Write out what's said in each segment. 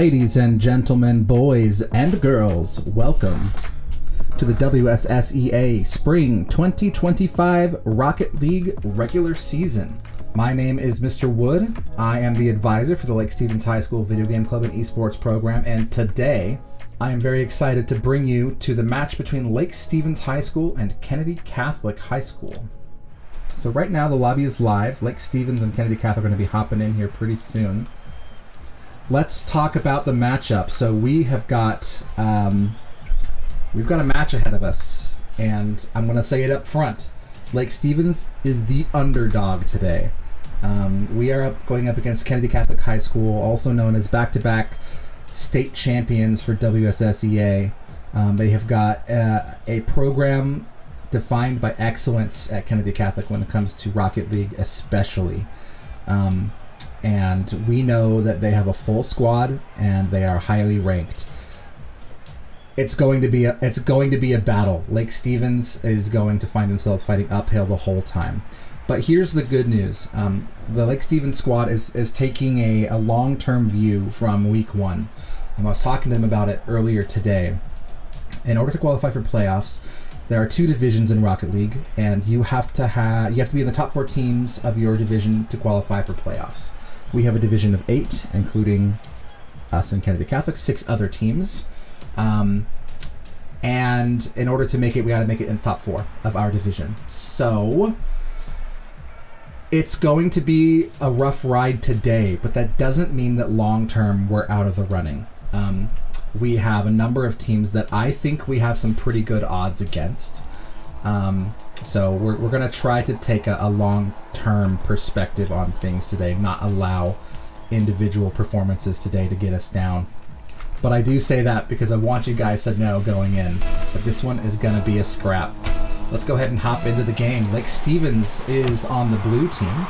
Ladies and gentlemen, boys and girls, welcome to the WSSEA Spring 2025 Rocket League regular season. My name is Mr. Wood. I am the advisor for the Lake Stevens High School Video Game Club and Esports program, and today I am very excited to bring you to the match between Lake Stevens High School and Kennedy Catholic High School. So right now the lobby is live. Lake Stevens and Kennedy Catholic are going to be hopping in here pretty soon. Let's talk about the matchup. So we've got a match ahead of us, and I'm going to say it up front. Lake Stevens is the underdog today. We are going up against Kennedy Catholic High School, also known as back-to-back state champions for WSSEA. They have got a program defined by excellence at Kennedy Catholic when it comes to Rocket League especially. And we know that they have a full squad and they are highly ranked. It's going to be a battle. Lake Stevens is going to find themselves fighting uphill the whole time. But here's the good news. The Lake Stevens squad is taking a long-term view from week one. I was talking to them about it earlier today. In order to qualify for playoffs, there are two divisions in Rocket League, and you have to be in the top 4 teams of your division to qualify for playoffs. We have a division of 8, including us and Kennedy Catholic, 6 other teams. And in order to make it, we got to make it in the top 4 of our division. So it's going to be a rough ride today, but that doesn't mean that long-term we're out of the running. We have a number of teams that I think we have some pretty good odds against. So we're going to try to take a long-term perspective on things today, not allow individual performances today to get us down. But I do say that because I want you guys to know going in that this one is going to be a scrap. Let's go ahead and hop into the game. Lake Stevens is on the blue team.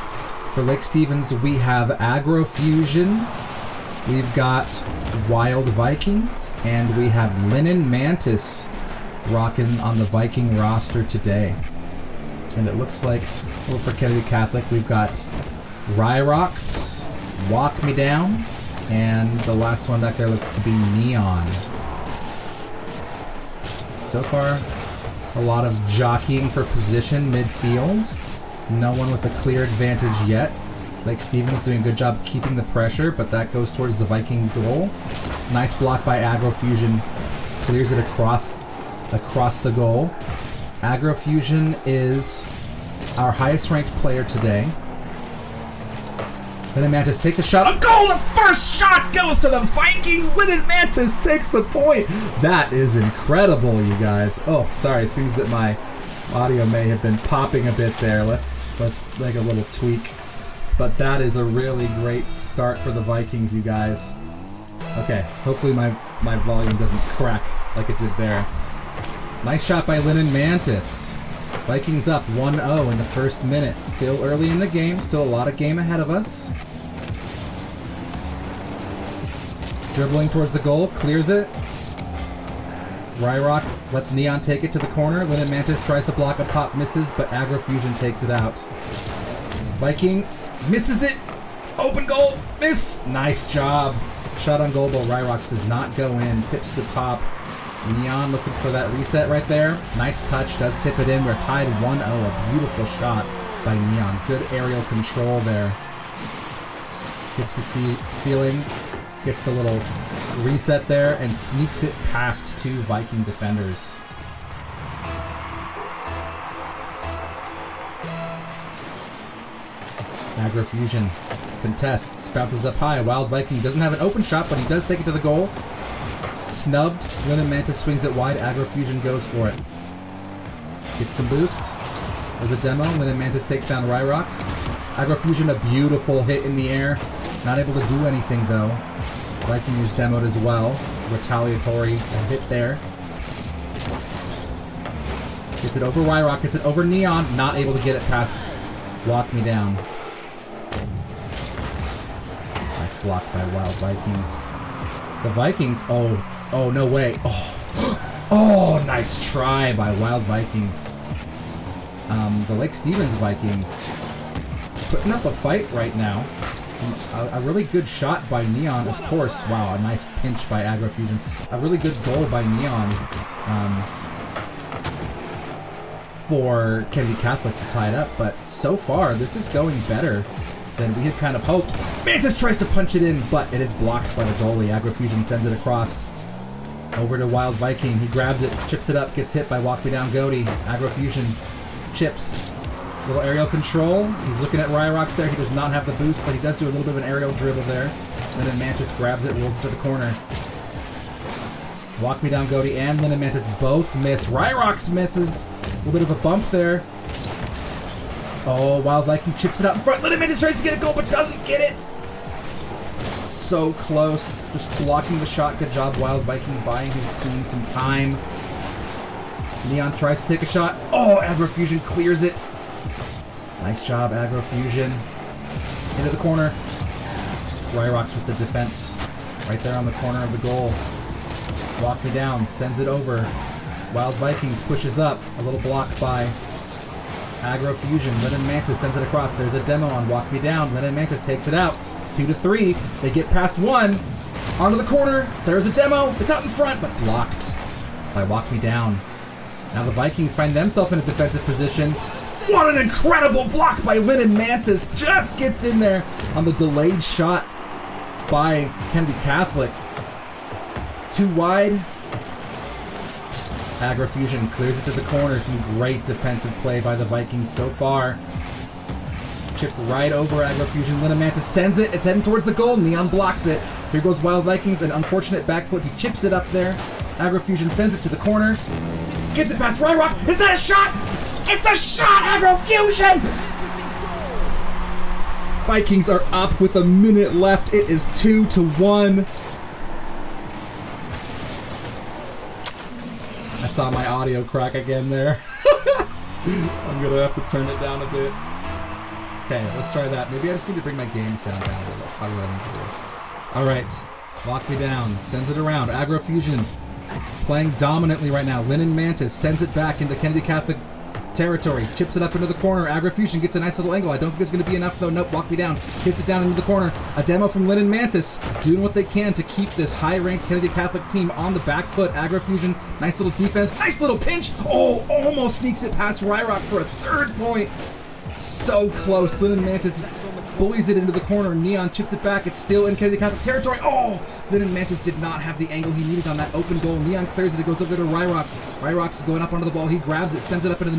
For Lake Stevens, we have Aggro Fusion, we've got Wild Viking, and we have Linen Mantis rocking on the Viking roster today. And it looks like, well, for Kennedy Catholic, we've got Ryrox, Walk Me Down, and the last one back there looks to be Neon. So far, a lot of jockeying for position midfield. No one with a clear advantage yet. Lake Stevens doing a good job keeping the pressure, but that goes towards the Viking goal. Nice block by Aggro Fusion. Clears it across the goal. Aggro Fusion is our highest ranked player today. Linen Mantis takes a shot. A goal! The first shot goes to the Vikings! Linen Mantis takes the point! That is incredible, you guys. Oh, sorry. It seems that my audio may have been popping a bit there. Let's make a little tweak. But that is a really great start for the Vikings, you guys. Okay, hopefully my volume doesn't crack like it did there. Nice shot by Linen Mantis. Vikings up 1-0 in the first minute. Still early in the game. Still a lot of game ahead of us. Dribbling towards the goal. Clears it. Ryrock lets Neon take it to the corner. Linen Mantis tries to block up top. Misses, but Aggro Fusion takes it out. Viking misses it. Open goal. Missed. Nice job. Shot on goal, but Ryrox does not go in. Tips the top. Neon looking for that reset right there. Nice touch. Does tip it in. We're tied 1-0. A beautiful shot by Neon. Good aerial control there. Hits the ceiling. Gets the little reset there and sneaks it past 2 Viking defenders. Aggro Fusion contests. Bounces up high. Wild Viking doesn't have an open shot, but he does take it to the goal. Snubbed. Linen Mantis swings it wide. Aggro Fusion goes for it. Gets some boost. There's a demo. Linen Mantis takes down Ryrox. Aggro Fusion, a beautiful hit in the air. Not able to do anything though. Viking is demoed as well. Retaliatory hit there. Gets it over Ryrox. Gets it over Neon. Not able to get it past Walk Me Down. Nice block by Wild Vikings. The Vikings, oh, no way. Oh, nice try by Wild Vikings. The Lake Stevens Vikings putting up a fight right now. A really good shot by Neon, of course. Wow, a nice pinch by Aggro Fusion. A really good goal by Neon for Kennedy Catholic to tie it up. But so far, this is going better than we had kind of hoped. Mantis tries to punch it in, but it is blocked by the goalie. Aggro Fusion sends it across over to Wild Viking. He grabs it, chips it up, gets hit by Walk Me Down Goaty. Aggro Fusion chips. Little aerial control. He's looking at Ryrox there. He does not have the boost, but he does do a little bit of an aerial dribble there. And then Mantis grabs it, rolls it to the corner. Walk Me Down Goaty and Linen Mantis both miss. Ryrox misses. A little bit of a bump there. Oh, Wild Viking chips it out in front. Linen Mantis tries to get a goal, but doesn't get it. So close. Just blocking the shot. Good job, Wild Viking, buying his team some time. Neon tries to take a shot. Oh, Aggro Fusion clears it. Nice job, Aggro Fusion. Into the corner. Ryrox with the defense. Right there on the corner of the goal. Walk Me Down, sends it over. Wild Vikings pushes up. A little block by Aggro Fusion. Linen Mantis sends it across. There's a demo on Walk Me Down. Linen Mantis takes it out. It's 2-3. They get past one. Onto the corner. There's a demo. It's out in front, but blocked by Walk Me Down. Now the Vikings find themselves in a defensive position. What an incredible block by Linen Mantis. Just gets in there on the delayed shot by Kennedy Catholic. Too wide. Aggro Fusion clears it to the corner. Some great defensive play by the Vikings so far. Chipped right over Aggro Fusion. Linen Mantis sends it. It's heading towards the goal. Neon blocks it. Here goes Wild Vikings. An unfortunate backflip. He chips it up there. Aggro Fusion sends it to the corner. Gets it past Ryrock. Is that a shot? It's a shot, Aggro Fusion! Vikings are up with a minute left. It is 2-1. I saw my audio crack again there. I'm gonna have to turn it down a bit. Okay, let's try that. Maybe I just need to bring my game sound down a bit. That's probably what I need to do. Alright. Walk Me Down. Sends it around. Aggro Fusion playing dominantly right now. Linen Mantis sends it back into Kennedy Catholic territory. Chips it up into the corner. Aggro Fusion gets a nice little angle. I don't think it's going to be enough though. Nope, Walk Me Down. Hits it down into the corner. A demo from Linen Mantis. Doing what they can to keep this high-ranked Kennedy Catholic team on the back foot. Aggro Fusion. Nice little defense. Nice little pinch. Oh, almost sneaks it past Ryrock for a third point. So close. Linen Mantis bullies it into the corner. Neon chips it back. It's still in Kennedy Catholic territory. Oh! Linen Mantis did not have the angle he needed on that open goal. Neon clears it. It goes over to Ryrox. Ryrox is going up onto the ball. He grabs it, sends it up into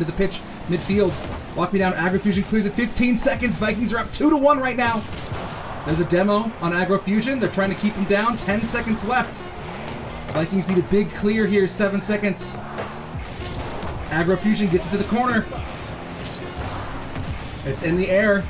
the pitch, midfield. Walk Me Down. Aggro Fusion clears it. 15 seconds. Vikings are up 2-1 right now. There's a demo on Aggro Fusion. They're trying to keep him down. 10 seconds left. Vikings need a big clear here. 7 seconds. Aggro Fusion gets it to the corner. It's in the air.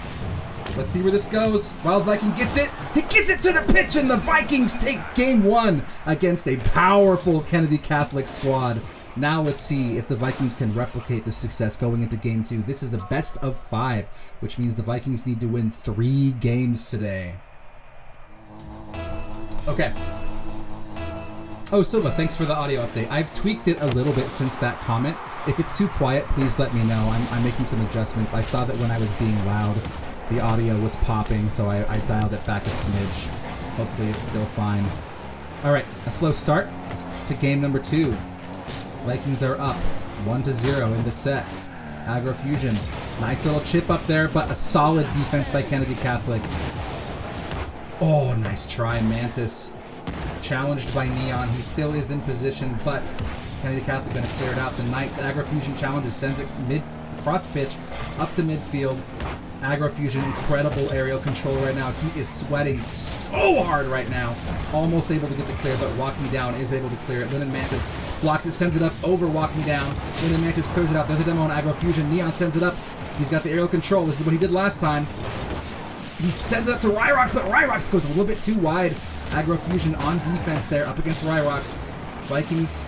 Let's see where this goes. Wild Viking gets it. He gets it to the pitch, and the Vikings take game one against a powerful Kennedy Catholic squad. Now let's see if the Vikings can replicate this success going into game two. This is a best of 5, which means the Vikings need to win 3 games today. Okay. Oh, Silva, thanks for the audio update. I've tweaked it a little bit since that comment. If it's too quiet, please let me know. I'm making some adjustments. I saw that when I was being loud, the audio was popping, so I dialed it back a smidge. Hopefully it's still fine. Alright, a slow start to game number 2. Vikings are up 1-0 in the set. Aggro Fusion. Nice little chip up there, but a solid defense by Kennedy Catholic. Oh, nice try, Mantis. Challenged by Neon. He still is in position, but Kennedy Catholic going to clear it out. The Knights. Aggro Fusion challenges, sends it cross pitch up to midfield. Aggro Fusion, incredible aerial control right now. He is sweating so hard right now. Almost able to get the clear, but Walk Me Down is able to clear it. Linen Mantis blocks it, sends it up over Walk Me Down. Linen Mantis clears it out. There's a demo on Aggro Fusion. Neon sends it up. He's got the aerial control. This is what he did last time. He sends it up to Ryrox, but Ryrox goes a little bit too wide. Aggro Fusion on defense there, up against Ryrox. Vikings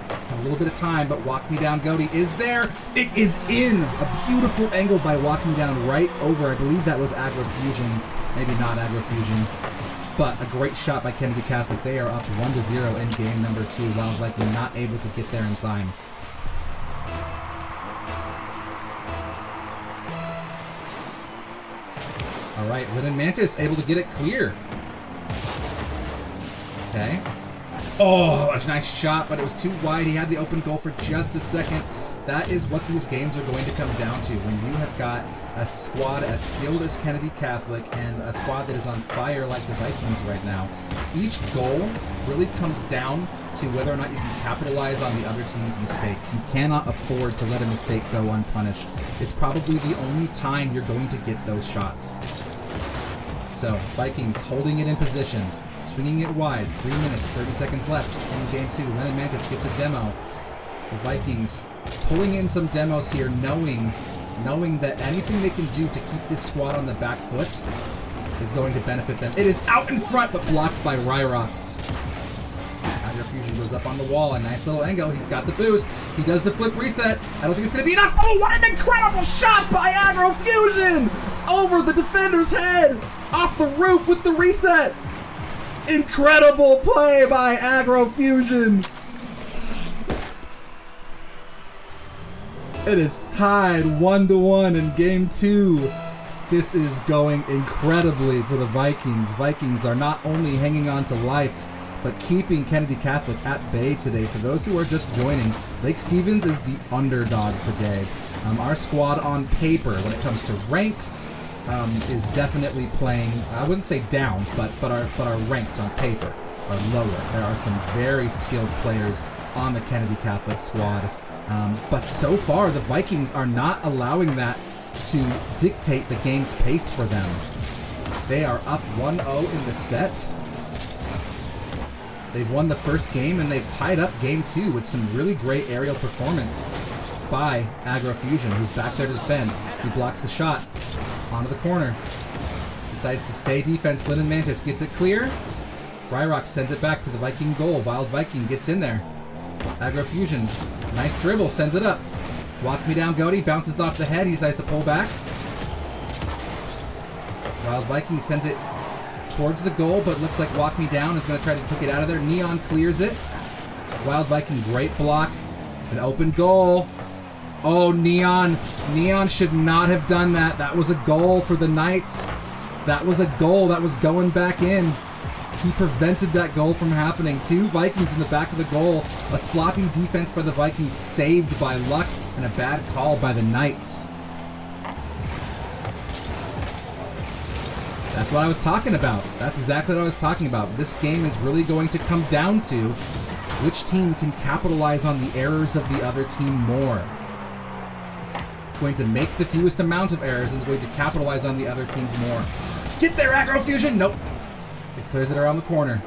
have a little bit of time, but Walk Me Down Goaty is there. It is in. A beautiful angle by Walk Me Down right over. I believe that was Aggro Fusion. Maybe not Aggro Fusion. But a great shot by Kennedy Catholic. They are up 1-0 in game number 2. Wild Viking not able to get there in time. All right, Linen Mantis able to get it clear. Okay. Oh, a nice shot, but it was too wide. He had the open goal for just a second. That is what these games are going to come down to when you have got a squad as skilled as Kennedy Catholic and a squad that is on fire like the Vikings right now. Each goal really comes down to whether or not you can capitalize on the other team's mistakes. You cannot afford to let a mistake go unpunished. It's probably the only time you're going to get those shots. So, Vikings holding it in position, swinging it wide, 3 minutes, 30 seconds left in game 2. Linen Mantis gets a demo. The Vikings pulling in some demos here, knowing that anything they can do to keep this squad on the back foot is going to benefit them. It is out in front, but blocked by Ryrox. Fusion goes up on the wall, a nice little angle. He's got the boost. He does the flip reset. I don't think it's going to be enough. Oh, what an incredible shot by Aggro Fusion! Over the defender's head! Off the roof with the reset! Incredible play by Aggro Fusion! It is tied 1-1 in game 2. This is going incredibly for the Vikings. Vikings are not only hanging on to life, but keeping Kennedy Catholic at bay today. For those who are just joining, Lake Stevens is the underdog today. Our squad on paper, when it comes to ranks, is definitely playing, I wouldn't say down, but our ranks on paper are lower. There are some very skilled players on the Kennedy Catholic squad. But so far, the Vikings are not allowing that to dictate the game's pace for them. They are up 1-0 in the set. They've won the first game, and they've tied up game 2 with some really great aerial performance by Aggro Fusion, who's back there to defend. He blocks the shot onto the corner. Decides to stay defense. Linen Mantis gets it clear. Ryrox sends it back to the Viking goal. Wild Viking gets in there. Aggro Fusion, nice dribble, sends it up. Walk me down, Goaty, bounces off the head. He decides to pull back. Wild Viking sends it towards the goal, but looks like Walk Me Down is going to try to kick it out of there. Neon clears it. Wild Viking, great block. An open goal. Oh, Neon. Neon should not have done that. That was a goal for the Knights. That was a goal that was going back in. He prevented that goal from happening. 2 Vikings in the back of the goal. A sloppy defense by the Vikings saved by luck, and a bad call by the Knights. That's what I was talking about. That's exactly what I was talking about. This game is really going to come down to which team can capitalize on the errors of the other team more. It's going to make the fewest amount of errors and is going to capitalize on the other teams more. Get there, Aggro Fusion! Nope. It clears it around the corner.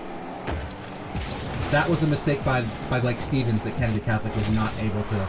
That was a mistake by Lake Stevens that Kennedy Catholic was not able to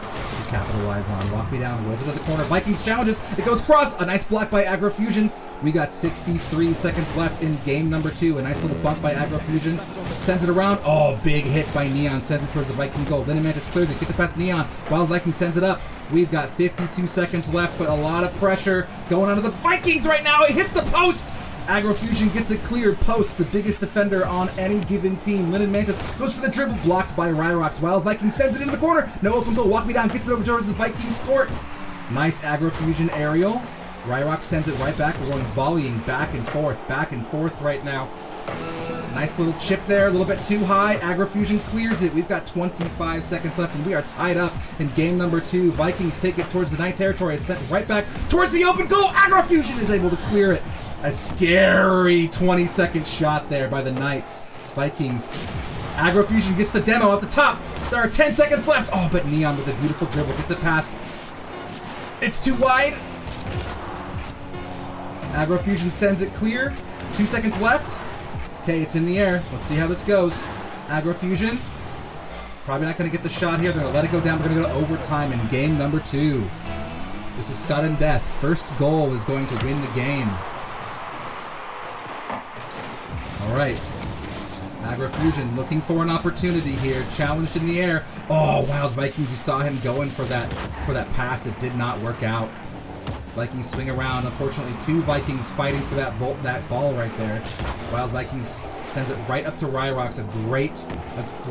capitalize on. Walk me down, rolls it to the corner. Vikings challenges. It goes cross. A nice block by Aggro Fusion. We got 63 seconds left in game number 2. A nice little bump by Aggro Fusion. Sends it around. Oh, big hit by Neon. Sends it towards the Viking goal. Linen Mantis clears it. Gets it past Neon. Wild Viking sends it up. We've got 52 seconds left, but a lot of pressure going onto the Vikings right now. It hits the post. Aggro Fusion gets it clear. Post, the biggest defender on any given team. Linen Mantis goes for the dribble, blocked by Ryrox. Wild Viking sends it into the corner. No open goal. Walk me down. Gets it over towards the Vikings court. Nice Aggro Fusion aerial. Ryrox sends it right back. We're going volleying back and forth right now. Nice little chip there, a little bit too high. Aggro Fusion clears it. We've got 25 seconds left, and we are tied up in game number 2. Vikings take it towards the Knight territory. It's sent right back towards the open goal. Aggro Fusion is able to clear it. A scary 20-second shot there by the Knights. Vikings. Aggro Fusion gets the demo at the top. There are 10 seconds left. Oh, but Neon with a beautiful dribble gets it past. It's too wide. Aggro Fusion sends it clear. 2 seconds left. Okay, it's in the air. Let's see how this goes. Aggro Fusion. Probably not going to get the shot here. They're going to let it go down. We're going to go to overtime in game number 2. This is sudden death. First goal is going to win the game. All right. Aggro Fusion looking for an opportunity here. Challenged in the air. Oh, Wild Vikings. You saw him going for that pass that did not work out. Vikings swing around. Unfortunately, 2 Vikings fighting for that ball right there. Wild Vikings sends it right up to Ryrox. A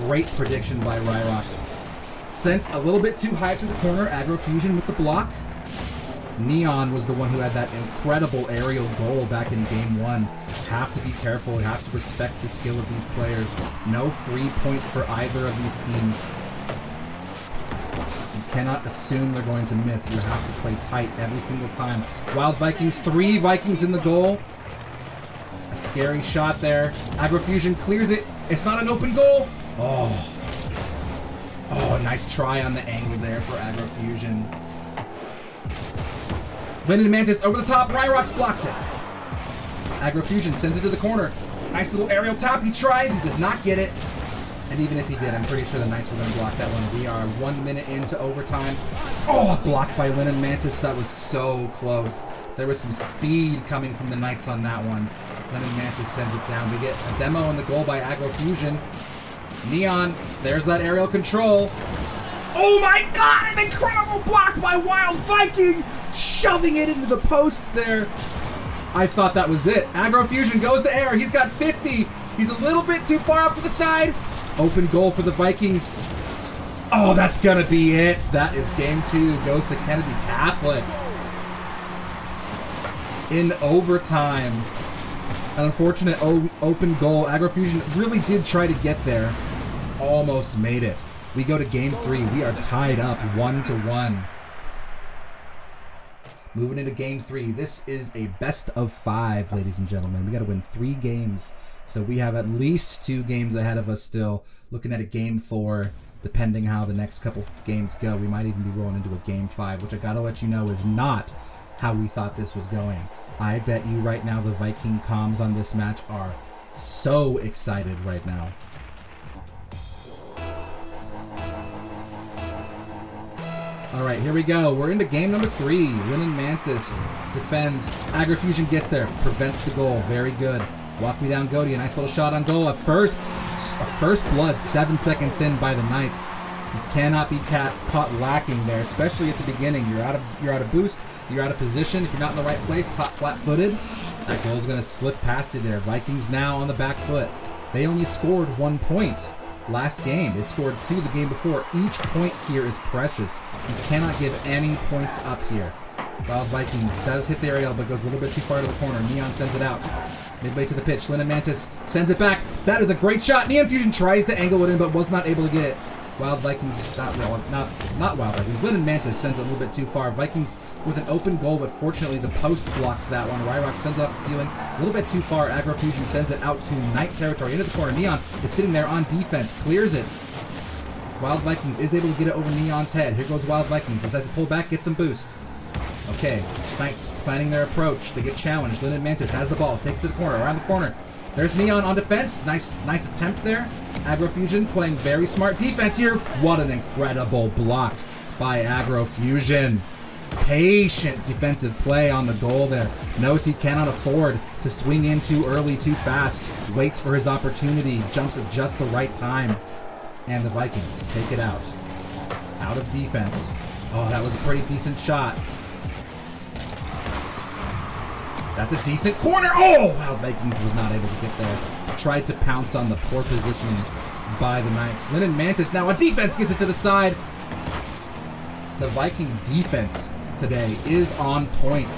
great prediction by Ryrox. Sent a little bit too high to the corner. Aggro Fusion with the block. Neon was the one who had that incredible aerial goal back in game 1. Have to be careful. You have to respect the skill of these players. No free points for either of these teams. You cannot assume they're going to miss. You have to play tight every single time. Wild Vikings, 3 Vikings in the goal. A scary shot there. Agrofusion clears it. It's not an open goal. Oh, nice try on the angle there for Agrofusion. Linden Mantis over the top. Ryrox blocks it. Agrofusion sends it to the corner. Nice little aerial tap. He tries. He does not get it. And even if he did, I'm pretty sure the Knights were going to block that one. We are 1 minute into overtime. Oh, blocked by Linden Mantis. That was so close. There was some speed coming from the Knights on that one. Linden Mantis sends it down. We get a demo in the goal by Agrofusion. Neon, there's that aerial control. Oh my god, an incredible block by Wild Viking! Shoving it into the post there. I thought that was it. Agrofusion goes to air. He's got 50. He's a little bit too far off to the side. Open goal for the Vikings. Oh, that's gonna be it. That is game 2. Goes to Kennedy Catholic. In overtime. An unfortunate open goal. Agrofusion really did try to get there. Almost made it. We go to game 3. We are tied up 1-1. Moving into game 3. This is a best of 5, ladies and gentlemen. We got to win 3 games. So we have at least 2 games ahead of us still. Looking at a game 4, depending how the next couple games go. We might even be rolling into a game 5, which I got to let you know is not how we thought this was going. I bet you right now the Viking comms on this match are so excited right now. Alright, here we go. We're into game number 3. Linden Mantis defends. Agrofusion gets there. Prevents the goal. Very good. Walk me down, Goaty. A nice little shot on goal. A first blood 7 seconds in by the Knights. You cannot be caught lacking there, especially at the beginning. You're out of boost. You're out of position. If you're not in the right place, caught flat-footed. That goal's going to slip past you there. Vikings now on the back foot. They only scored 1 point last game. They scored 2 the game before. Each point here is precious. You cannot give any points up here. Wild Vikings does hit the aerial, but goes a little bit too far to the corner. Neon sends it out. Midway to the pitch. Linden Mantis sends it back. That is a great shot. Neon Fusion tries to angle it in, but was not able to get it. Wild Vikings, not Wild Vikings. Linden Mantis sends it a little bit too far. Vikings with an open goal, but fortunately the post blocks that one. Ryrox sends it up the ceiling. A little bit too far. Agrofusion sends it out to Knight territory. Into the corner. Neon is sitting there on defense. Clears it. Wild Vikings is able to get it over Neon's head. Here goes Wild Vikings. Decides to pull back, get some boost. Okay. Knights planning their approach. They get challenged. Linden Mantis has the ball. Takes it to the corner. Around the corner. There's Neon on defense. Nice attempt there. Agrofusion playing very smart defense here. What an incredible block by Agrofusion. Patient defensive play on the goal there. Knows he cannot afford to swing in too early, too fast. Waits for his opportunity. Jumps at just the right time. And the Vikings take it out. Out of defense. Oh, that was a pretty decent shot. That's a decent corner. Oh, Wild Vikings was not able to get there. Tried to pounce on the poor positioning by the Knights. Linden Mantis now on defense gets it to the side. The Viking defense today is on point.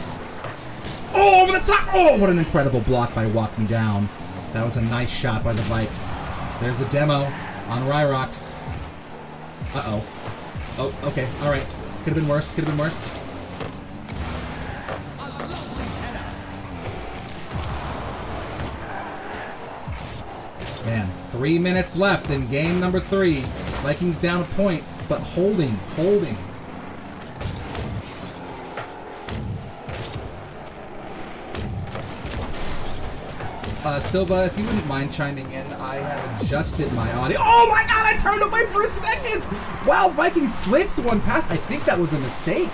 Oh, over the top. Oh, what an incredible block by Walk Me Down. That was a nice shot by the Vikes. There's the demo on Ryrox. Uh-oh. Oh, okay. All right. Could have been worse. Could have been worse. Man, 3 minutes left in game number 3. Vikings down a point, but holding. Silva, if you wouldn't mind chiming in, I have adjusted my audio. Oh my god, I turned away for a second! Wild Viking slips one past. I think that was a mistake.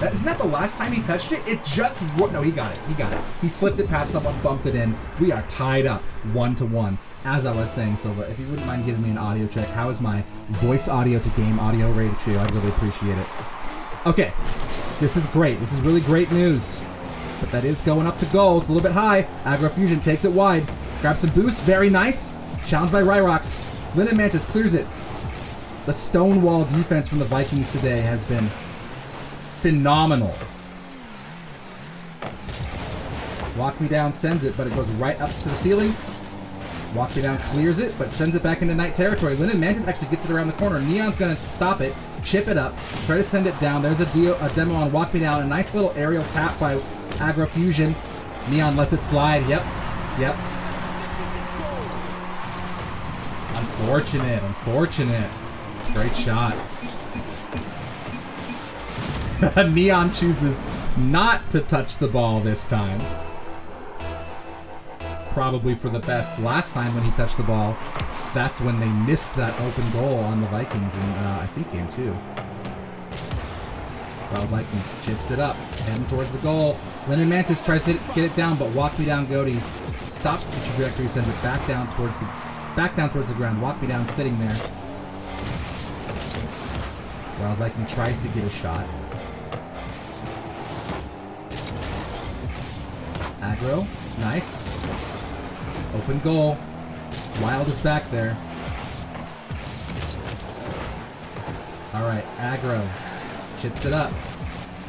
Isn't that the last time he touched it? It just... No, he got it. He slipped it past someone, bumped it in. We are tied up 1-1. As I was saying, Silva, if you wouldn't mind giving me an audio check, how is my voice audio to game audio ratio? I'd really appreciate it. Okay, this is great. This is really great news. But that is going up to goal. It's a little bit high. Agrofusion takes it wide. Grabs some boost. Very nice. Challenged by Ryrox. Linden Mantis clears it. The stonewall defense from the Vikings today has been phenomenal. Walk Me Down sends it, but it goes right up to the ceiling. Walk Me Down clears it, but sends it back into Knight territory. Linen Mantis actually gets it around the corner. Neon's going to stop it, chip it up, try to send it down. There's a demo on Walk Me Down. A nice little aerial tap by Aggro Fusion. Neon lets it slide. Yep. Unfortunate. Great shot. Neon chooses not to touch the ball this time. Probably for the best. Last time when he touched the ball, that's when they missed that open goal on the Vikings in, I think, game 2. Well, Vikings chips it up, heading towards the goal. Linen Mantis tries to get it down, but Walk Me Down Goaty stops the trajectory, sends it back down towards the ground. Walk Me Down sitting there. Wild Viking tries to get a shot. Aggro, nice. Open goal. Wild is back there. Alright, Aggro chips it up.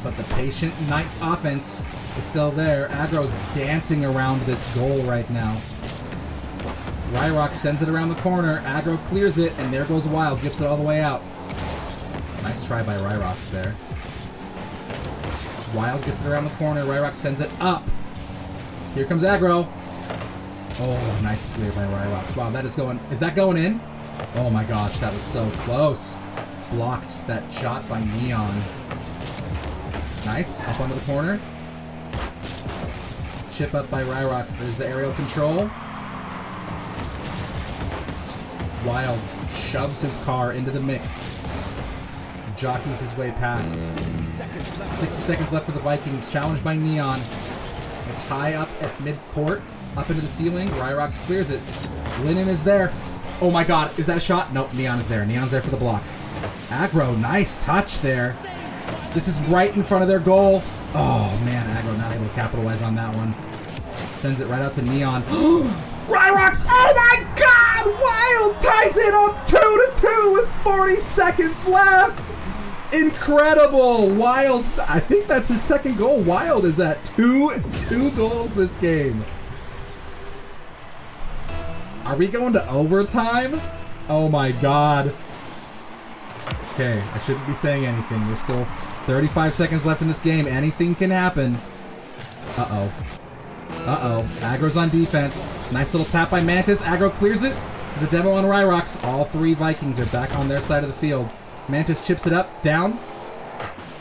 But the patient Knights offense is still there. Aggro's dancing around this goal right now. Ryrock sends it around the corner. Aggro clears it, and there goes Wild. Gets it all the way out. Nice try by Ryrocks there. Wild gets it around the corner. Ryrock sends it up. Here comes Aggro. Oh, nice clear by Ryrocks. Wow, that is going... Is that going in? Oh my gosh, that was so close. Blocked that shot by Neon. Nice. Up onto the corner. Chip up by Ryrock. There's the aerial control. Wild shoves his car into the mix. Jockeys his way past. 60 seconds left for the Vikings. Challenged by Neon. It's high up at mid-court. Up into the ceiling. Ryrocks clears it. Linen is there. Oh my god. Is that a shot? Nope. Neon is there. Neon's there for the block. Aggro. Nice touch there. This is right in front of their goal. Oh man. Aggro not able to capitalize on that one. Sends it right out to Neon. Ryrocks. Oh my god. Wild ties it up 2-2 with 40 seconds left. Incredible! Wild, I think that's his second goal. Wild is at two goals this game. Are we going to overtime? Oh my god. Okay, I shouldn't be saying anything. There's still 35 seconds left in this game. Anything can happen. Uh-oh. Aggro's on defense. Nice little tap by Mantis. Aggro clears it. The demo on Ryrocks. All three Vikings are back on their side of the field. Mantis chips it up, down.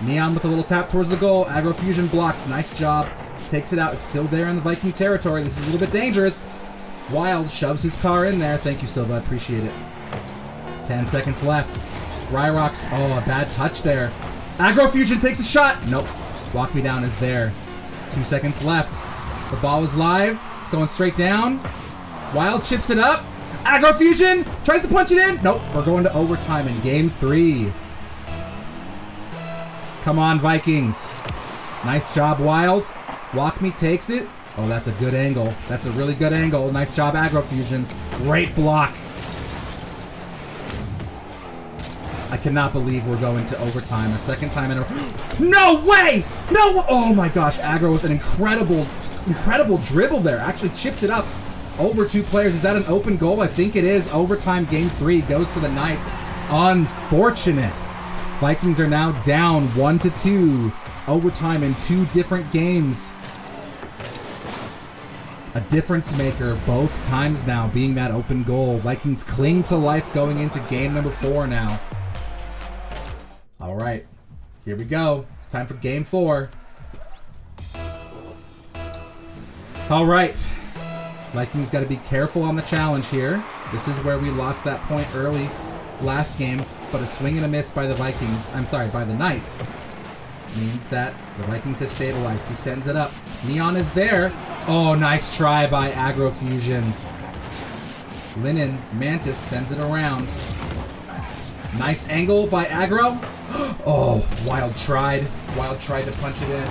Neon with a little tap towards the goal. Aggro Fusion blocks. Nice job. Takes it out. It's still there in the Viking territory. This is a little bit dangerous. Wild shoves his car in there. Thank you, Silva. I appreciate it. 10 seconds left. Ryrocks. Oh, a bad touch there. Aggro Fusion takes a shot. Nope. Walk Me Down is there. 2 seconds left. The ball is live. It's going straight down. Wild chips it up. Aggro Fusion tries to punch it in. Nope. We're going to overtime in game 3. Come on, Vikings. Nice job, Wild. Walk Me takes it. Oh, that's a good angle. That's a really good angle. Nice job, Aggro Fusion. Great block. I cannot believe we're going to overtime. A second time in a row. No way! No! Oh my gosh. Aggro with an incredible dribble there. Actually chipped it up over 2 players. Is that an open goal? I think it is. Overtime game 3 goes to the Knights. Unfortunate. Vikings are now down 1-2. Overtime in 2 different games. A difference maker both times now being that open goal. Vikings cling to life going into game number 4 now. All right, here we go. It's time for game 4. All right. Vikings got to be careful on the challenge here. This is where we lost that point early last game, but a swing and a miss by the Vikings. I'm sorry, by the Knights. Means that the Vikings have stabilized. He sends it up. Neon is there. Oh, nice try by Aggro Fusion. Linen Mantis sends it around. Nice angle by Aggro. Oh, Wild tried. Wild tried to punch it in.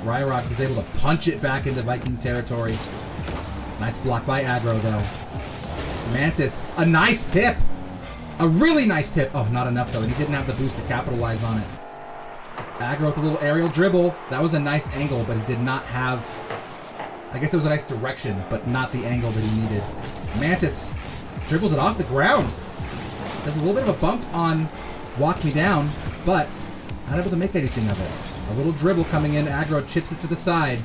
Ryrocks is able to punch it back into Viking territory. Nice block by Aggro, though. Mantis, a nice tip. A really nice tip. Oh, not enough, though. He didn't have the boost to capitalize on it. Aggro with a little aerial dribble. That was a nice angle, but he did not have... I guess it was a nice direction, but not the angle that he needed. Mantis dribbles it off the ground. There's a little bit of a bump on Walk Me Down, but not able to make anything of it. A little dribble coming in. Aggro chips it to the side.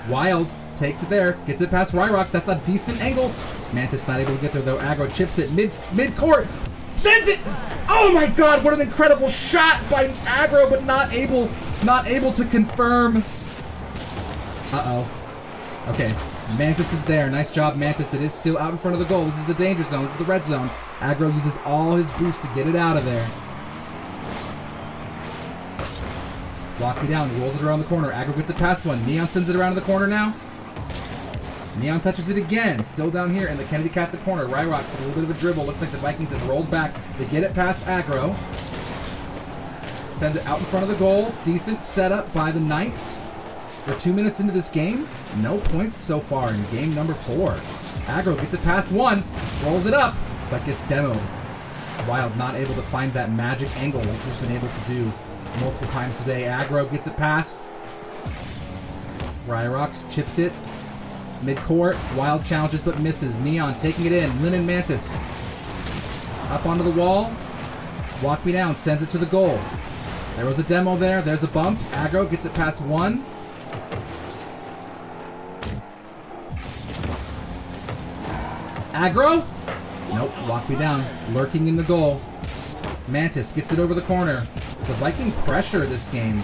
Wild takes it there. Gets it past Ryrox. That's a decent angle. Mantis not able to get there, though. Aggro chips it mid-court. Sends it! Oh my god, what an incredible shot by Aggro, but not able to confirm. Uh-oh. Okay, Mantis is there. Nice job, Mantis. It is still out in front of the goal. This is the danger zone. This is the red zone. Aggro uses all his boost to get it out of there. Walk Me Down, rolls it around the corner. Aggro gets it past one. Neon sends it around to the corner now. Neon touches it again. Still down here in the Kennedy Catholic corner. Ryrox with a little bit of a dribble. Looks like the Vikings have rolled back. They get it past Aggro. Sends it out in front of the goal. Decent setup by the Knights. We're 2 minutes into this game. No points so far in game number 4. Aggro gets it past one. Rolls it up, but gets demoed. Wild not able to find that magic angle like he's been able to do multiple times today. Aggro gets it past. Ryrox chips it. Mid-court. Wild challenges but misses. Neon taking it in. Linen Mantis. Up onto the wall. Walk Me Down. Sends it to the goal. There was a demo there. There's a bump. Aggro gets it past one. Aggro? Nope. Walk Me Down. Lurking in the goal. Mantis gets it over the corner. The Viking pressure this game,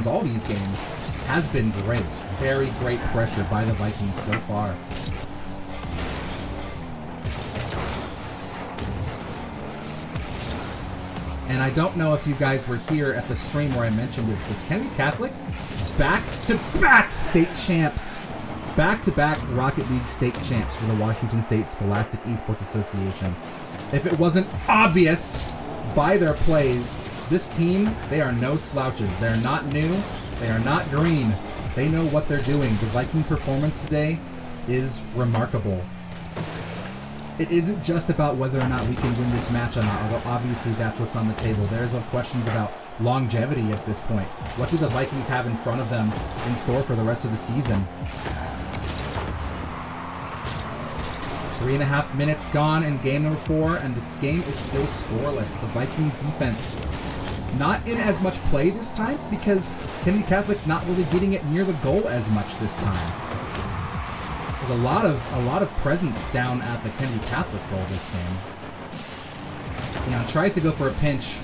all these games, has been great. Very great pressure by the Vikings so far. And I don't know if you guys were here at the stream where I mentioned this, but Kennedy Catholic, back-to-back state champs. Back-to-back Rocket League state champs for the Washington State Scholastic Esports Association. If it wasn't obvious by their plays, this team, they are no slouches. They're not new. They are not green. They know what they're doing. The Viking performance today is remarkable. It isn't just about whether or not we can win this match or not, although obviously that's what's on the table. There's questions about longevity at this point. What do the Vikings have in front of them in store for the rest of the season? 3.5 minutes gone in game number 4, and the game is still scoreless. The Viking defense not in as much play this time because Kennedy Catholic not really getting it near the goal as much this time. There's a lot of presence down at the Kennedy Catholic goal this game. Neon tries to go for a pinch,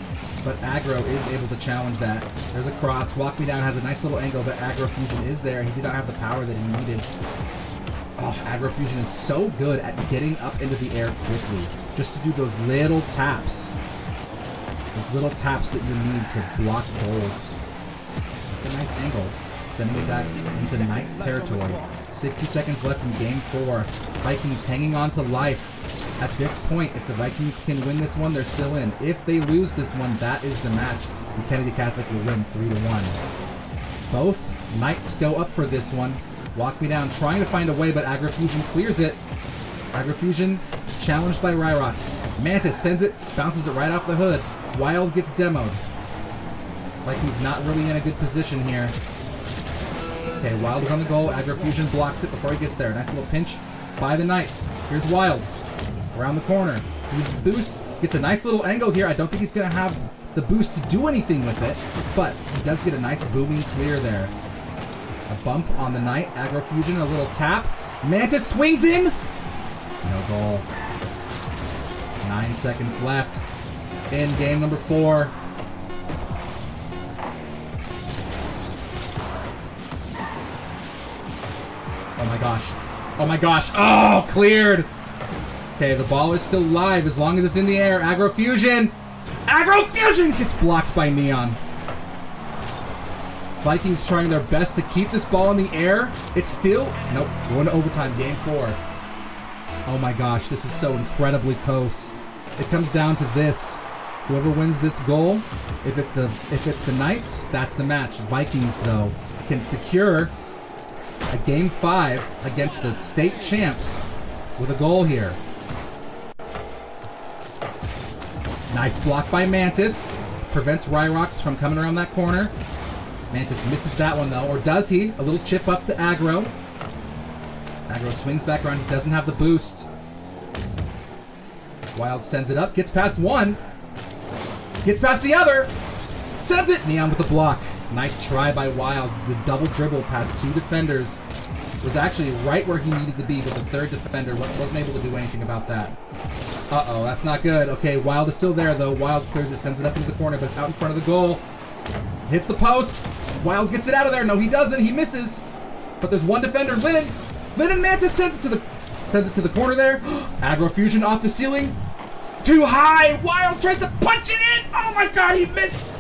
but Aggro is able to challenge that. There's a cross. Walk Me Down has a nice little angle, but Aggro Fusion is there. He did not have the power that he needed. Oh, Aggro Fusion is so good at getting up into the air quickly, just to do those little taps. Those little taps that you need to block goals. It's a nice angle. Sending it back into Knights territory. 60 seconds left in game 4. Vikings hanging on to life. At this point, if the Vikings can win this one, they're still in. If they lose this one, that is the match. And Kennedy Catholic will win 3-1. Both Knights go up for this one. Walk Me Down, trying to find a way, but Aggro Fusion clears it. Aggro Fusion challenged by Ryrox. Mantis sends it, bounces it right off the hood. Wild gets demoed. Vikings not really in a good position here. Okay, Wild is on the goal. Aggro Fusion blocks it before he gets there. Nice little pinch by the Knights. Here's Wild. Around the corner. Uses boost. Gets a nice little angle here. I don't think he's going to have the boost to do anything with it, but he does get a nice booming clear there. A bump on the Knight. Aggro Fusion, a little tap. Mantis swings in. No goal. 9 seconds left in game number 4. Oh my gosh. Oh my gosh. Oh, cleared. Okay, the ball is still live as long as it's in the air. Aggro Fusion. Aggro Fusion gets blocked by Neon. Vikings trying their best to keep this ball in the air. It's still... Nope. Going to overtime. Game 4. Oh my gosh. This is so incredibly close. It comes down to this. Whoever wins this goal, if it's the Knights, that's the match. Vikings, though, can secure a Game 5 against the state champs with a goal here. Nice block by Mantis. prevents Ryrox from coming around that corner. Mantis misses that one though, or does he? A little chip up to Aggro. Aggro swings back around, he doesn't have the boost. Wild sends it up, gets past one. Gets past the other. Sends it! Neon with the block. Nice try by Wild. The double dribble past two defenders. Was actually right where he needed to be, but the third defender wasn't able to do anything about that. Uh-oh, that's not good. Okay, Wild is still there, though. Wild clears it, sends it up into the corner, but it's out in front of the goal. Hits the post. Wild gets it out of there. No, he doesn't. He misses. But there's one defender. Linen Mantis sends it to the corner there. Aggro Fusion off the ceiling. Too high. Wild tries to punch it in. Oh my god, he missed.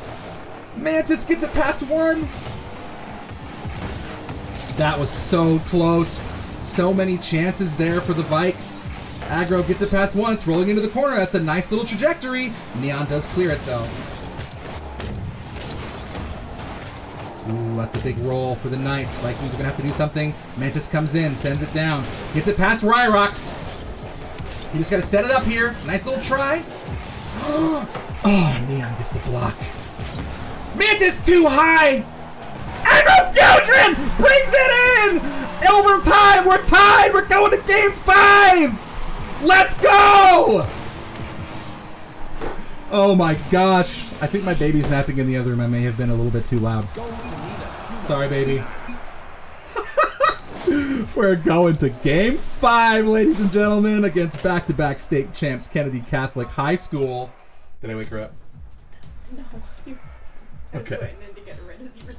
Mantis gets it past one. That was so close. So many chances there for the Vikes. Aggro gets it past one. It's rolling into the corner. That's a nice little trajectory. Neon does clear it though. Ooh, that's a big roll for the Knights. Vikings are going to have to do something. Mantis comes in, sends it down. Gets it past Ryrox. You just got to set it up here. Nice little try. Oh, Neon gets the block. Mantis too high. Aggro Fusion brings it in. Overtime. We're tied. We're going to game 5. Let's go. Oh my gosh. I think my baby's napping in the other room. I may have been a little bit too loud. Sorry, baby. We're going to game 5, ladies and gentlemen, against back-to-back state champs Kennedy Catholic High School. Did I wake her up? No. Okay.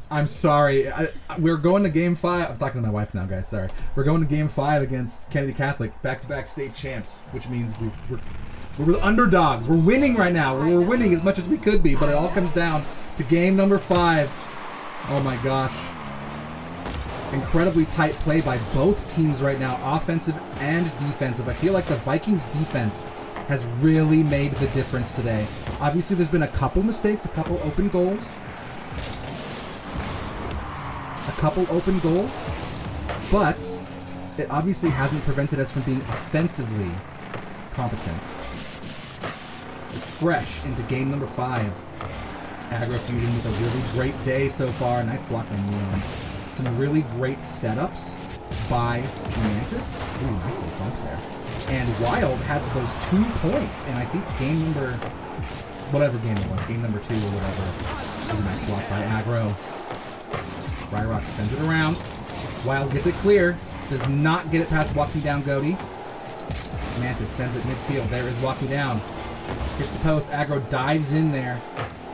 I'm sorry. We're going to game 5. I'm talking to my wife now, guys. Sorry. We're going to game 5 against Kennedy Catholic, back-to-back state champs, which means we're the underdogs. We're winning right now. We're winning as much as we could be, but it all comes down to game number 5. Oh my gosh. Incredibly tight play by both teams right now, offensive and defensive. I feel like the Vikings defense has really made the difference today. Obviously, there's been a couple mistakes, a couple open goals. But it obviously hasn't prevented us from being offensively competent. Fresh into game number 5. Aggro Fusion with a really great day so far. Nice block by Neon. Some really great setups by Mantis. Ooh, nice little dunk there. And Wild had those 2 points, and I think game number, whatever game it was, game number 2 or whatever. Ooh, nice block by Aggro. Ryrox sends it around. Wild gets it clear. Does not get it past Walking Down Goaty. Mantis sends it midfield. There is Walking Down. Hits the post. Aggro dives in there.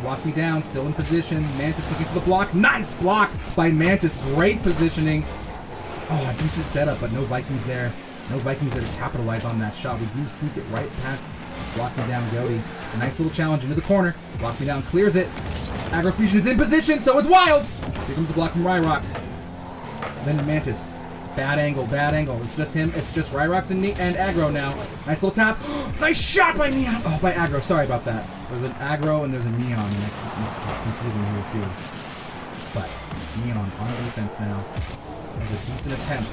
Walk Me Down, still in position. Mantis looking for the block. Nice block by Mantis. Great positioning. Oh, a decent setup, but no Vikings there. No Vikings there to capitalize on that shot. We do sneak it right past Walk Me Down Goaty. A nice little challenge into the corner. Walk Me Down clears it. Aggro Fusion is in position, so is Wild. Here comes the block from Ryrox. Then Mantis. Bad angle, bad angle. It's just him. It's just Ryrox and Aggro now. Nice little tap. Nice shot by Neon. Oh, by Aggro. Sorry about that. There's an Aggro and there's a Neon. And I keep confusing who's who. But Neon on defense now. There's a decent attempt.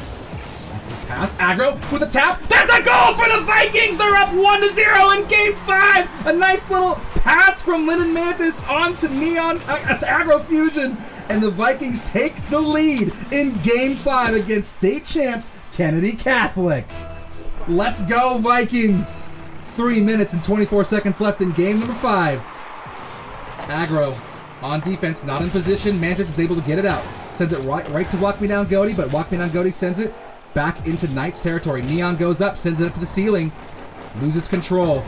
Nice little pass. Aggro with a tap. That's a goal for the Vikings. They're up 1-0 in game 5. A nice little pass from Linen Mantis onto Neon. That's Aggro Fusion. And the Vikings take the lead in Game 5 against state champs Kennedy Catholic. Let's go, Vikings! 3 minutes and 24 seconds left in game number 5. Aggro on defense, not in position. Mantis is able to get it out. Sends it right to Walk Me Down Goaty, but Walk Me Down Goaty sends it back into Knights territory. Neon goes up, sends it up to the ceiling. Loses control.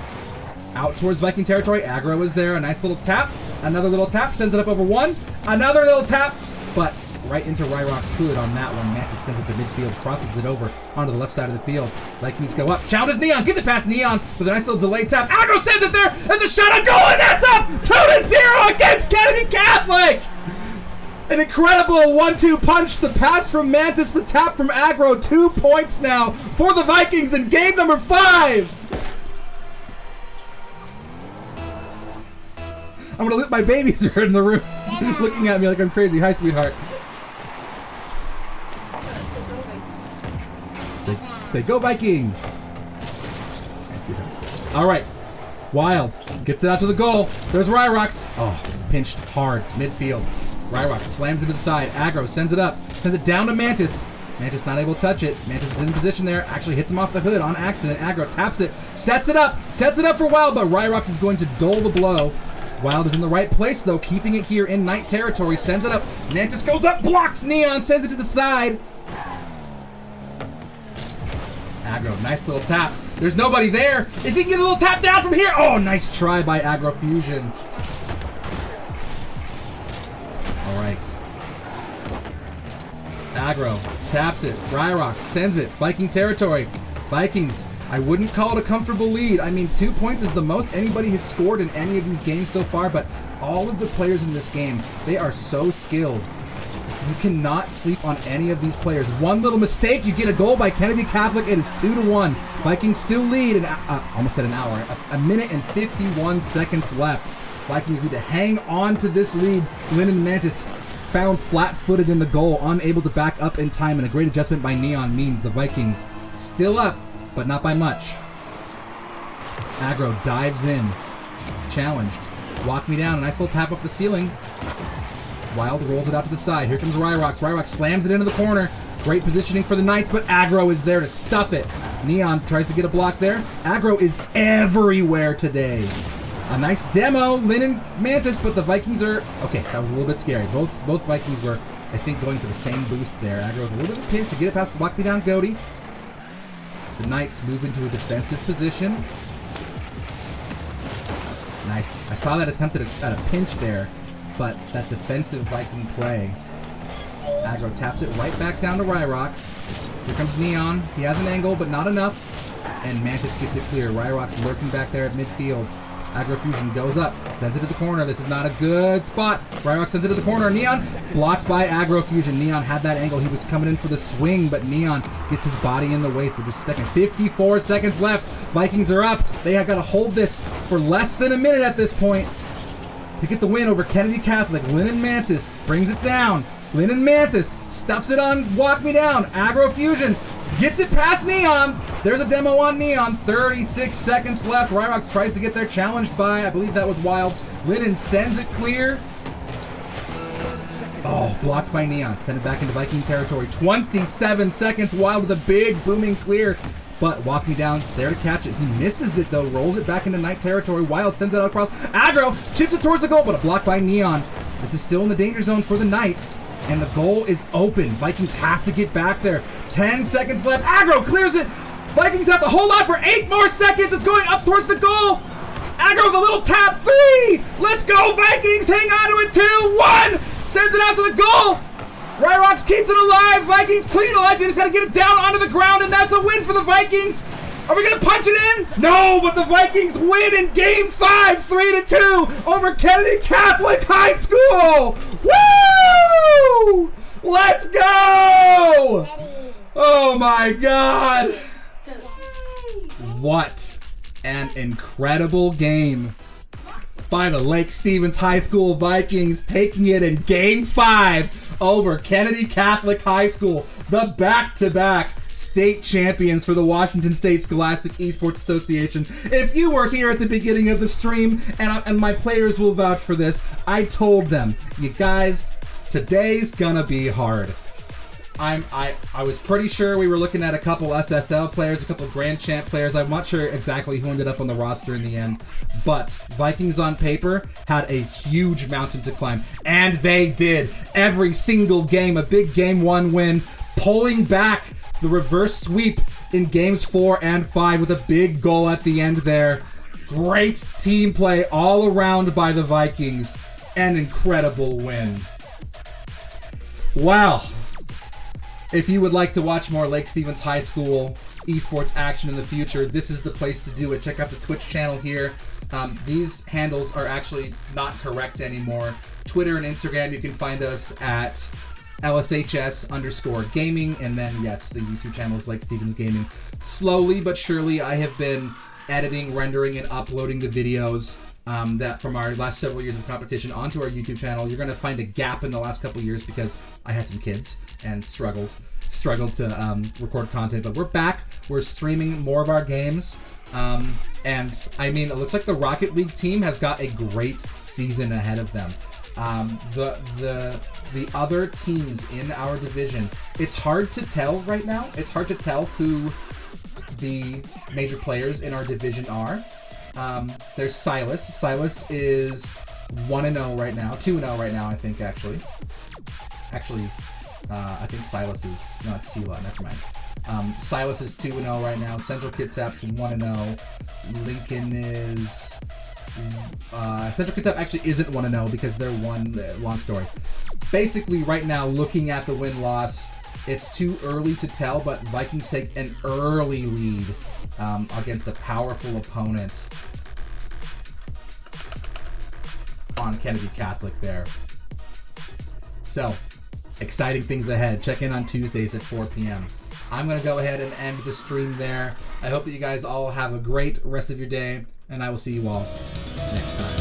Out towards Viking territory. Aggro is there. A nice little tap. Another little tap. Sends it up over one. Another little tap. But right into Ryrock's hood on that one. Mantis sends it to midfield. Crosses it over onto the left side of the field. Vikings go up. Challenges Neon. Gets it past Neon with a nice little delayed tap. Aggro sends it there. That's a shot on goal. And that's up 2-0 against Kennedy Catholic. An incredible 1-2 punch. The pass from Mantis. The tap from Aggro. 2 points now for the Vikings in game number 5. I'm gonna let my babies are in the room looking at me like I'm crazy. Hi, sweetheart. Say go Vikings. Hi, sweetheart. All right. Wild gets it out to the goal. There's Ryrox. Oh, pinched hard midfield. Ryrox slams it to the side. Aggro sends it up. Sends it down to Mantis. Mantis not able to touch it. Mantis is in position there. Actually hits him off the hood on accident. Aggro taps it. Sets it up. Sets it up for Wild, but Ryrox is going to dole the blow. Wild is in the right place, though, keeping it here in Knight territory. Sends it up. Mantis goes up, blocks Neon, sends it to the side. Aggro, nice little tap. There's nobody there. If he can get a little tap down from here. Oh, nice try by Aggro Fusion. All right. Aggro taps it. Ryrox sends it. Viking territory. Vikings. I wouldn't call it a comfortable lead. I mean, 2 points is the most anybody has scored in any of these games so far, but all of the players in this game, they are so skilled. You cannot sleep on any of these players. One little mistake, you get a goal by Kennedy Catholic. It is 2-1. Vikings still lead, almost at an hour. A minute and 51 seconds left. Vikings need to hang on to this lead. Lynn Mantis found flat-footed in the goal, unable to back up in time, and a great adjustment by Neon means the Vikings still up, but not by much. Aggro dives in. Challenged. Walk me down. A nice little tap off the ceiling. Wild rolls it out to the side. Here comes Ryrox. Ryrox slams it into the corner. Great positioning for the Knights, but Aggro is there to stuff it. Neon tries to get a block there. Aggro is everywhere today. A nice demo, Lynn and Mantis, but the Vikings are... Okay, that was a little bit scary. Both Vikings were, I think, going for the same boost there. Aggro with a little bit of a pinch to get it past the Walk Me Down Goaty. The Knights move into a defensive position. Nice. I saw that attempt at a pinch there, but that defensive Viking play. Aggro taps it right back down to Ryrox. Here comes Neon. He has an angle, but not enough. And Mantis gets it clear. Ryrox lurking back there at midfield. Aggro Fusion goes up, sends it to the corner. This is not a good spot. Ryrox sends it to the corner. Neon blocked by Aggro Fusion. Neon had that angle. He was coming in for the swing, but Neon gets his body in the way for just a second. 54 seconds left. Vikings are up. They have got to hold this for less than a minute at this point to get the win over Kennedy Catholic. Lynn and Mantis brings it down. Lynn and Mantis stuffs it on Walk Me Down. Aggro Fusion gets it past Neon. There's a demo on Neon. 36 seconds left. Ryrox tries to get there, challenged by, I believe that was Wild. Linden sends it clear. Oh, blocked by Neon. Send it back into Viking territory. 27 seconds. Wild with a big booming clear. But Walk Me Down there to catch it. He misses it though. Rolls it back into Knight territory. Wild sends it out across. Aggro chips it towards the goal, but a block by Neon. This is still in the danger zone for the Knights. And the goal is open. Vikings have to get back there. 10 seconds left. Aggro clears it. Vikings have to hold on for 8 more seconds. It's going up towards the goal. Aggro with a little tap. 3. Let's go, Vikings. Hang on to it. 2-1. Sends it out to the goal. Ryrox keeps it alive. Vikings clean it alive. They just got to get it down onto the ground, and that's a win for the Vikings. Are we going to punch it in? No, but the Vikings win in Game 5, 3-2 over Kennedy Catholic High School. Woo! Let's go! Oh my God! What an incredible game by the Lake Stevens High School Vikings, taking it in Game 5 over Kennedy Catholic High School, the back-to-back state champions for the Washington State Scholastic Esports Association. If you were here at the beginning of the stream, and my players will vouch for this, I told them, you guys, today's gonna be hard. I was pretty sure we were looking at a couple SSL players, a couple Grand Champ players. I'm not sure exactly who ended up on the roster in the end, but Vikings on paper had a huge mountain to climb, and they did. Every single game, a big Game 1 win, pulling back the reverse sweep in Games 4 and 5 with a big goal at the end there. Great team play all around by the Vikings. An incredible win. Wow. If you would like to watch more Lake Stevens High School esports action in the future, this is the place to do it. Check out the Twitch channel here. These handles are actually not correct anymore. Twitter and Instagram, you can find us at LSHS_gaming, and then yes, the YouTube channel is Lake Stevens Gaming. Slowly but surely, I have been editing, rendering, and uploading the videos that from our last several years of competition onto our YouTube channel. You're going to find a gap in the last couple years because I had some kids and struggled to record content, but we're back. We're streaming more of our games. And I mean, it looks like the Rocket League team has got a great season ahead of them. The other teams in our division, it's hard to tell right now. It's hard to tell who the major players in our division are. There's Silas. Silas is 1-0 right now. 2-0 right now, I think, actually. I think Silas is... No, it's Sela. Never mind. Silas is 2-0 right now. Central Kitsap's 1-0. Lincoln is... Central Kitsap actually isn't 1-0 because they're long story. Basically, right now, looking at the win-loss, it's too early to tell, but Vikings take an early lead against a powerful opponent on Kennedy Catholic there. So, exciting things ahead. Check in on Tuesdays at 4 p.m. I'm going to go ahead and end the stream there. I hope that you guys all have a great rest of your day, and I will see you all next time.